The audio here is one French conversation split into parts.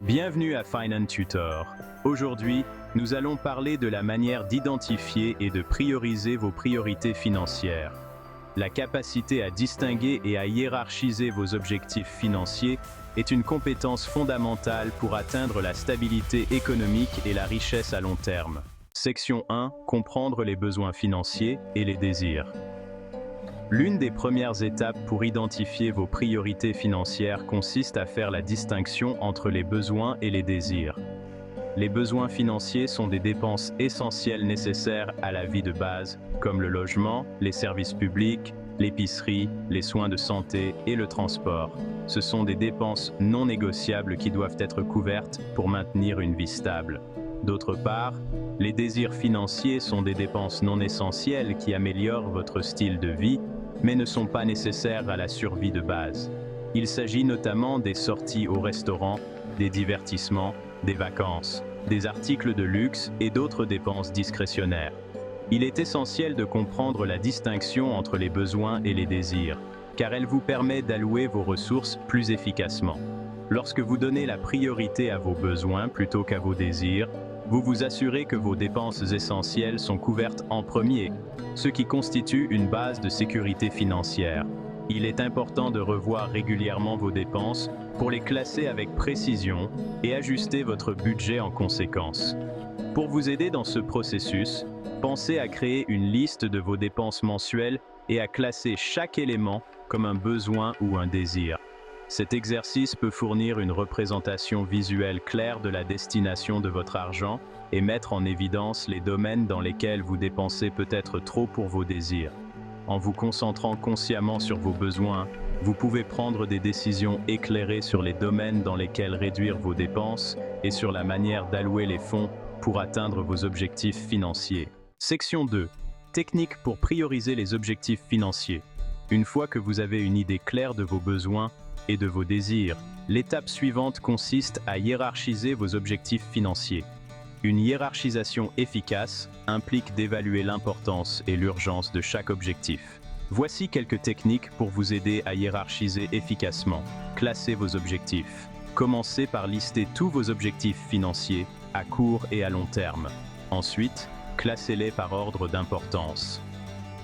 Bienvenue à Finance Tutor. Aujourd'hui, nous allons parler de la manière d'identifier et de prioriser vos priorités financières. La capacité à distinguer et à hiérarchiser vos objectifs financiers est une compétence fondamentale pour atteindre la stabilité économique et la richesse à long terme. Section 1. Comprendre les besoins financiers et les désirs. L'une des premières étapes pour identifier vos priorités financières consiste à faire la distinction entre les besoins et les désirs. Les besoins financiers sont des dépenses essentielles nécessaires à la vie de base, comme le logement, les services publics, l'épicerie, les soins de santé et le transport. Ce sont des dépenses non négociables qui doivent être couvertes pour maintenir une vie stable. D'autre part, les désirs financiers sont des dépenses non essentielles qui améliorent votre style de vie, mais ne sont pas nécessaires à la survie de base. Il s'agit notamment des sorties au restaurant, des divertissements, des vacances, des articles de luxe et d'autres dépenses discrétionnaires. Il est essentiel de comprendre la distinction entre les besoins et les désirs, car elle vous permet d'allouer vos ressources plus efficacement. Lorsque vous donnez la priorité à vos besoins plutôt qu'à vos désirs, vous vous assurez que vos dépenses essentielles sont couvertes en premier, ce qui constitue une base de sécurité financière. Il est important de revoir régulièrement vos dépenses pour les classer avec précision et ajuster votre budget en conséquence. Pour vous aider dans ce processus, pensez à créer une liste de vos dépenses mensuelles et à classer chaque élément comme un besoin ou un désir. Cet exercice peut fournir une représentation visuelle claire de la destination de votre argent et mettre en évidence les domaines dans lesquels vous dépensez peut-être trop pour vos désirs. En vous concentrant consciemment sur vos besoins, vous pouvez prendre des décisions éclairées sur les domaines dans lesquels réduire vos dépenses et sur la manière d'allouer les fonds pour atteindre vos objectifs financiers. Section 2. Techniques pour prioriser les objectifs financiers. Une fois que vous avez une idée claire de vos besoins et de vos désirs, l'étape suivante consiste à hiérarchiser vos objectifs financiers. Une hiérarchisation efficace implique d'évaluer l'importance et l'urgence de chaque objectif. Voici quelques techniques pour vous aider à hiérarchiser efficacement. Classez vos objectifs. Commencez par lister tous vos objectifs financiers, à court et à long terme. Ensuite, classez-les par ordre d'importance.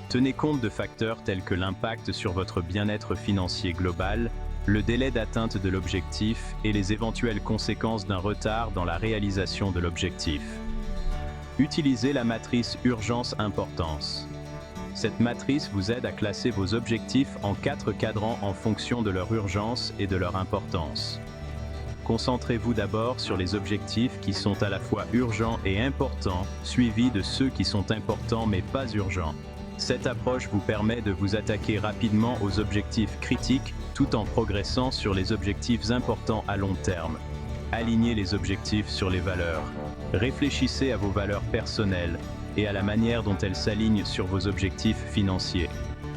Tenez compte de facteurs tels que l'impact sur votre bien-être financier global, le délai d'atteinte de l'objectif et les éventuelles conséquences d'un retard dans la réalisation de l'objectif. Utilisez la matrice urgence-importance. Cette matrice vous aide à classer vos objectifs en 4 cadrans en fonction de leur urgence et de leur importance. Concentrez-vous d'abord sur les objectifs qui sont à la fois urgents et importants, suivis de ceux qui sont importants mais pas urgents. Cette approche vous permet de vous attaquer rapidement aux objectifs critiques tout en progressant sur les objectifs importants à long terme. Alignez les objectifs sur les valeurs. Réfléchissez à vos valeurs personnelles et à la manière dont elles s'alignent sur vos objectifs financiers.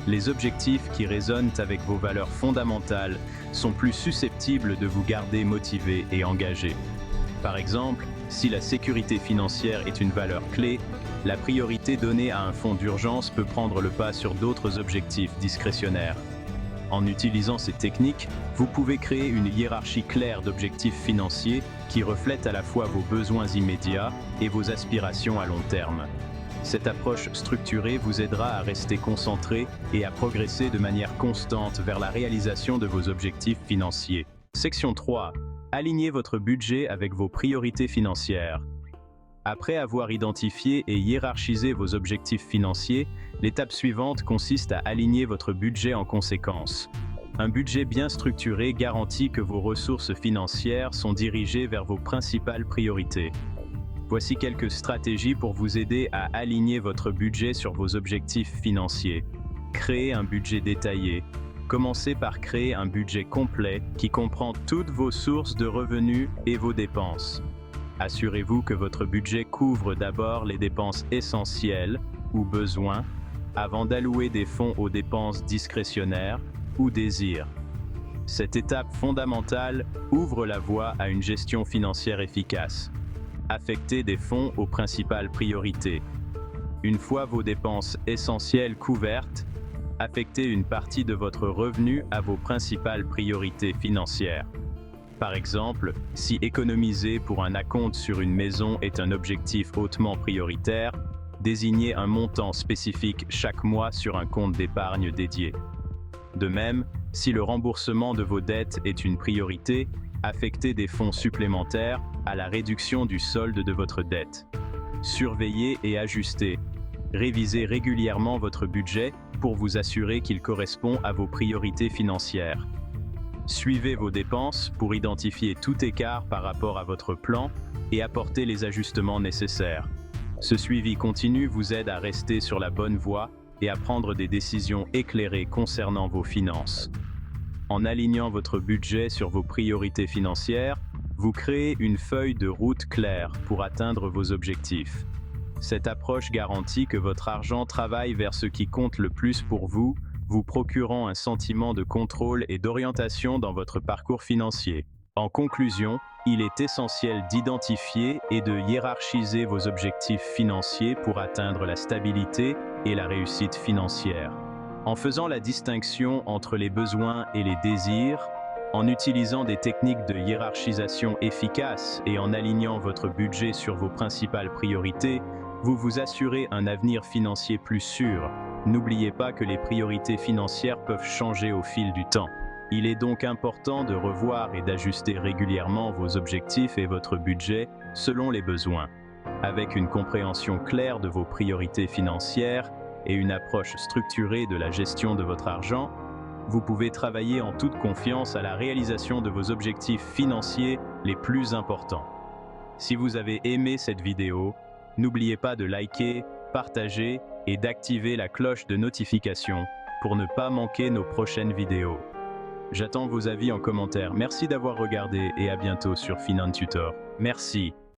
Les objectifs qui résonnent avec vos valeurs fondamentales sont plus susceptibles de vous garder motivé et engagé. Par exemple, si la sécurité financière est une valeur clé, la priorité donnée à un fonds d'urgence peut prendre le pas sur d'autres objectifs discrétionnaires. En utilisant ces techniques, vous pouvez créer une hiérarchie claire d'objectifs financiers qui reflète à la fois vos besoins immédiats et vos aspirations à long terme. Cette approche structurée vous aidera à rester concentré et à progresser de manière constante vers la réalisation de vos objectifs financiers. Section 3. Alignez votre budget avec vos priorités financières. Après avoir identifié et hiérarchisé vos objectifs financiers, l'étape suivante consiste à aligner votre budget en conséquence. Un budget bien structuré garantit que vos ressources financières sont dirigées vers vos principales priorités. Voici quelques stratégies pour vous aider à aligner votre budget sur vos objectifs financiers. Créez un budget détaillé. Commencez par créer un budget complet qui comprend toutes vos sources de revenus et vos dépenses. Assurez-vous que votre budget couvre d'abord les dépenses essentielles ou besoins avant d'allouer des fonds aux dépenses discrétionnaires ou désirs. Cette étape fondamentale ouvre la voie à une gestion financière efficace. Affectez des fonds aux principales priorités. Une fois vos dépenses essentielles couvertes, affectez une partie de votre revenu à vos principales priorités financières. Par exemple, si économiser pour un acompte sur une maison est un objectif hautement prioritaire, désignez un montant spécifique chaque mois sur un compte d'épargne dédié. De même, si le remboursement de vos dettes est une priorité, affectez des fonds supplémentaires à la réduction du solde de votre dette. Surveillez et ajustez. Révisez régulièrement votre budget pour vous assurer qu'il correspond à vos priorités financières. Suivez vos dépenses pour identifier tout écart par rapport à votre plan et apporter les ajustements nécessaires. Ce suivi continu vous aide à rester sur la bonne voie et à prendre des décisions éclairées concernant vos finances. En alignant votre budget sur vos priorités financières, vous créez une feuille de route claire pour atteindre vos objectifs. Cette approche garantit que votre argent travaille vers ce qui compte le plus pour vous, vous procurant un sentiment de contrôle et d'orientation dans votre parcours financier. En conclusion, il est essentiel d'identifier et de hiérarchiser vos objectifs financiers pour atteindre la stabilité et la réussite financière. En faisant la distinction entre les besoins et les désirs, en utilisant des techniques de hiérarchisation efficaces et en alignant votre budget sur vos principales priorités, vous vous assurez un avenir financier plus sûr. N'oubliez pas que les priorités financières peuvent changer au fil du temps. Il est donc important de revoir et d'ajuster régulièrement vos objectifs et votre budget selon les besoins. Avec une compréhension claire de vos priorités financières et une approche structurée de la gestion de votre argent, vous pouvez travailler en toute confiance à la réalisation de vos objectifs financiers les plus importants. Si vous avez aimé cette vidéo, n'oubliez pas de liker, partager et d'activer la cloche de notification pour ne pas manquer nos prochaines vidéos. J'attends vos avis en commentaire. Merci d'avoir regardé et à bientôt sur FinanTutor. Merci.